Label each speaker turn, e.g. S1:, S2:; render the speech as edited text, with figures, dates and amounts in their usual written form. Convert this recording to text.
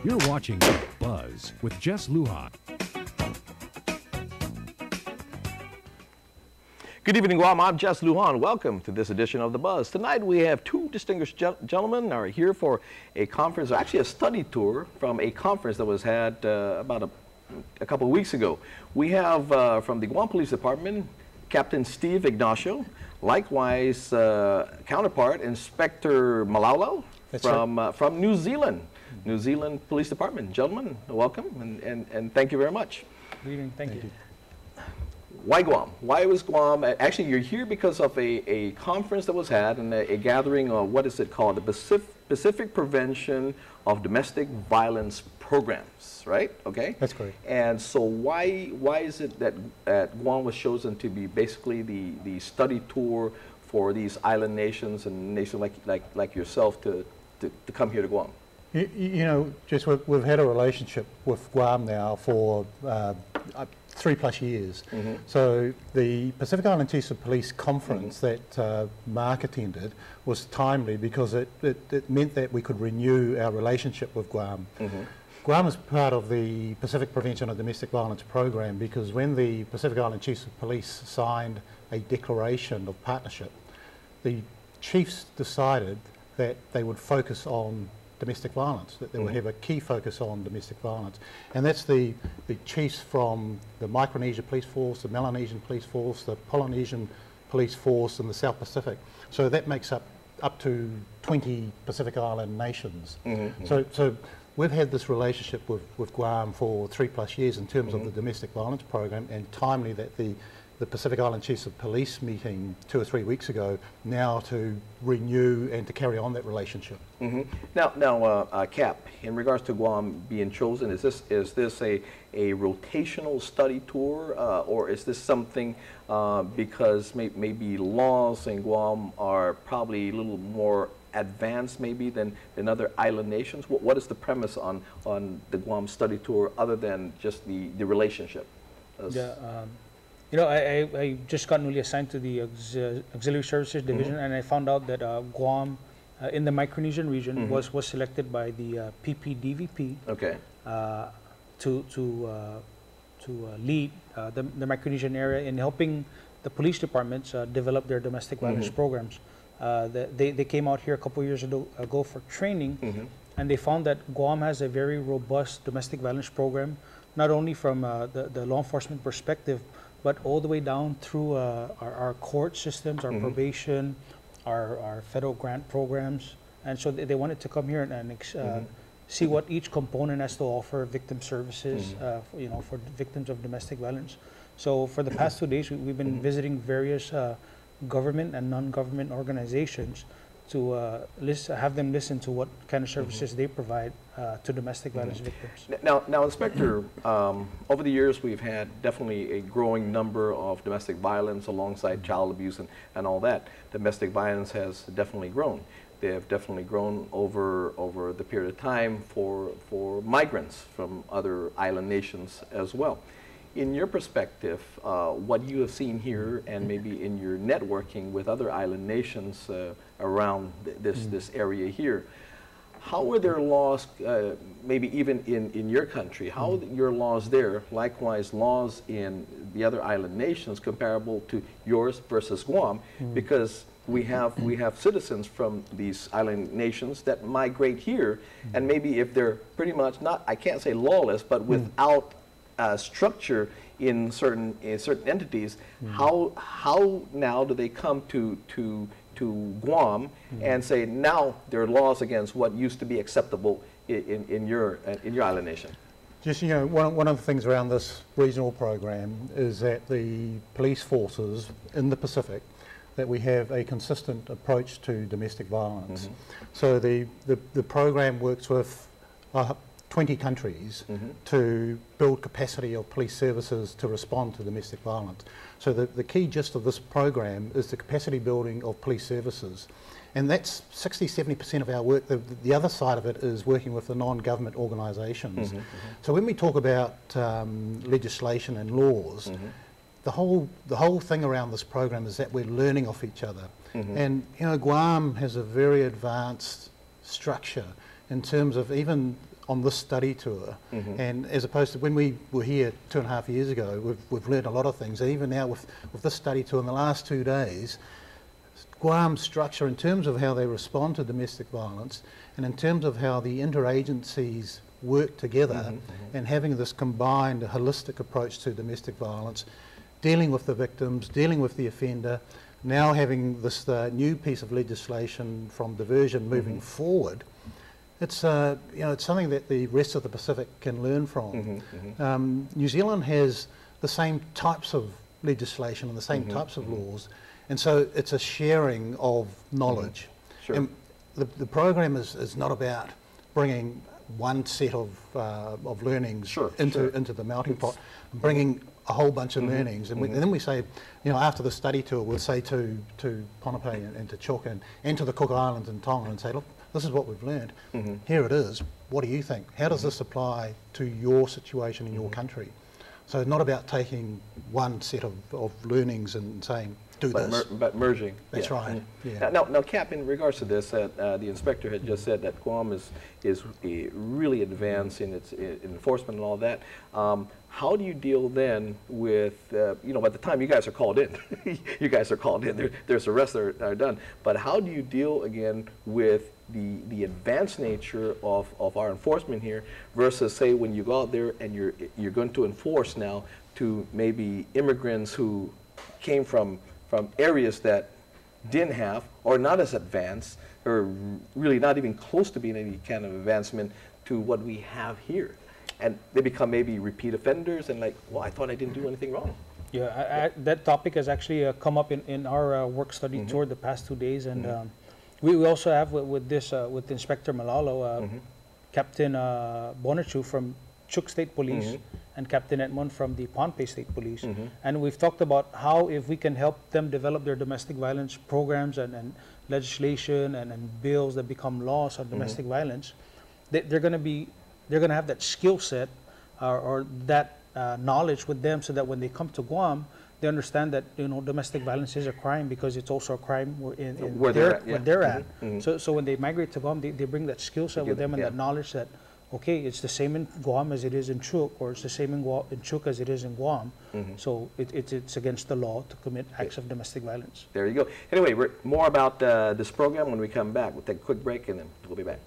S1: You're watching The Buzz with Jess Lujan.
S2: Good evening, Guam. I'm Jess Lujan. Welcome to this edition of The Buzz. Tonight we have two distinguished gentlemen are here for a conference, or actually a study tour from a conference that was had about a couple of weeks ago. We have from the Guam Police Department, Captain Steve Ignacio, likewise counterpart, Inspector Malaulau from New Zealand. New Zealand Police Department. Gentlemen, welcome and thank you very much.
S3: Good evening. Thank you.
S2: Why Guam? Why was Guam? Actually, you're here because of a conference that was had and a gathering of, what is it called? The Pacific Prevention of Domestic Violence Programs, right? Okay?
S3: That's correct.
S2: And so why is it that Guam was chosen to be basically the study tour for these island nations and nations like yourself to come here to Guam?
S4: You know, just we've had a relationship with Guam now for 3+ years. Mm-hmm. So the Pacific Island Chiefs of Police conference that Mark attended was timely because it meant that we could renew our relationship with Guam. Mm-hmm. Guam is part of the Pacific Prevention of Domestic Violence program because when the Pacific Island Chiefs of Police signed a declaration of partnership, the chiefs decided that they would focus on domestic violence, that they would have a key focus on domestic violence. And that's the chiefs from the Micronesia Police Force, the Melanesian Police Force, the Polynesian Police Force, and the South Pacific. So that makes up to 20 Pacific Island nations. Mm-hmm. So we've had this relationship with Guam for 3+ years in terms of the domestic violence program, and timely that the Pacific Island Chiefs of Police meeting 2 or 3 weeks ago now to renew and to carry on that relationship.
S2: Mm-hmm. Now, Cap, in regards to Guam being chosen, is this a rotational study tour, or is this something because maybe laws in Guam are probably a little more advanced maybe than other island nations? What is the premise on the Guam study tour other than just the relationship?
S3: You know, I just got newly assigned to the Auxiliary Services Division, and I found out that Guam, in the Micronesian region, was selected by the PPDVP to lead the Micronesian area in helping the police departments develop their domestic violence programs. They came out here a couple of years ago for training, and they found that Guam has a very robust domestic violence program, not only from the law enforcement perspective, but all the way down through our court systems, our probation, our federal grant programs. And so they wanted to come here and see what each component has to offer victim services, for victims of domestic violence. So for the past 2 days, we've been visiting various government and non-government organizations to have them listen to what kind of services they provide to domestic violence victims.
S2: Now, Inspector, over the years we've had definitely a growing number of domestic violence alongside child abuse and all that. Domestic violence has definitely grown. They have definitely grown over the period of time for migrants from other island nations as well. In your perspective, what you have seen here and maybe in your networking with other island nations around this area here, how are their laws, maybe even in your country, how are your laws there, likewise laws in the other island nations comparable to yours versus Guam? Because we have citizens from these island nations that migrate here, and maybe if they're pretty much not, I can't say lawless, but without structure in certain entities, how now do they come to Guam and say now there are laws against what used to be acceptable in your island nation?
S4: Just, you know, one of the things around this regional program is that the police forces in the Pacific, that we have a consistent approach to domestic violence. So the program works with 20 countries to build capacity of police services to respond to domestic violence. So the key gist of this program is the capacity building of police services. And that's 60–70% of our work. The other side of it is working with the non-government organisations. So when we talk about legislation and laws, the whole thing around this program is that we're learning off each other. And you know, Guam has a very advanced structure in terms of even on this study tour, and as opposed to when we were here 2.5 years ago, we've learned a lot of things. And even now with this study tour in the last 2 days, KUAM structure in terms of how they respond to domestic violence and in terms of how the interagencies work together and having this combined holistic approach to domestic violence, dealing with the victims, dealing with the offender, now having this new piece of legislation from diversion moving forward, it's it's something that the rest of the Pacific can learn from. New Zealand has the same types of legislation and the same types of laws, and so it's a sharing of knowledge.
S2: Sure.
S4: And the program is not about bringing one set of learnings into the melting pot, bringing a whole bunch of learnings, and, and then we say, after the study tour, we'll say to Ponape and to Chuuk and to the Cook Islands and Tonga and say, look, this is what we've learned. Here it is. What do you think? How does this apply to your situation in your country? So it's not about taking one set of learnings and saying, do this.
S2: But merging.
S4: That's right. Yeah.
S2: Now, Cap, in regards to this, the inspector had just said that KUAM is really advanced in its enforcement and all that. How do you deal then with, by the time you guys are called in, there's arrests that are done, but how do you deal again with the advanced nature of our enforcement here versus, say, when you go out there and you're going to enforce now to maybe immigrants who came from areas that didn't have or not as advanced or really not even close to being any kind of advancement to what we have here, and they become maybe repeat offenders and like, well, I thought I didn't do anything wrong.
S3: Yeah, that topic has actually come up in our work study tour the past 2 days, and we also have with Inspector Malalo, Captain Bonachu from Chuuk State Police and Captain Edmond from the Pohnpei State Police. And we've talked about how if we can help them develop their domestic violence programs and legislation and bills that become laws on domestic violence, they're going to have that skill set or that knowledge with them, so that when they come to Guam, they understand that domestic violence is a crime because it's also a crime where they're at. So when they migrate to Guam, they bring that skill set with them and that knowledge that, okay, it's the same in Guam as it is in Chuuk, or it's the same in Chuuk as it is in Guam. So it's against the law to commit acts of domestic violence.
S2: There you go. Anyway, more about this program when we come back. We'll take a quick break and then we'll be back.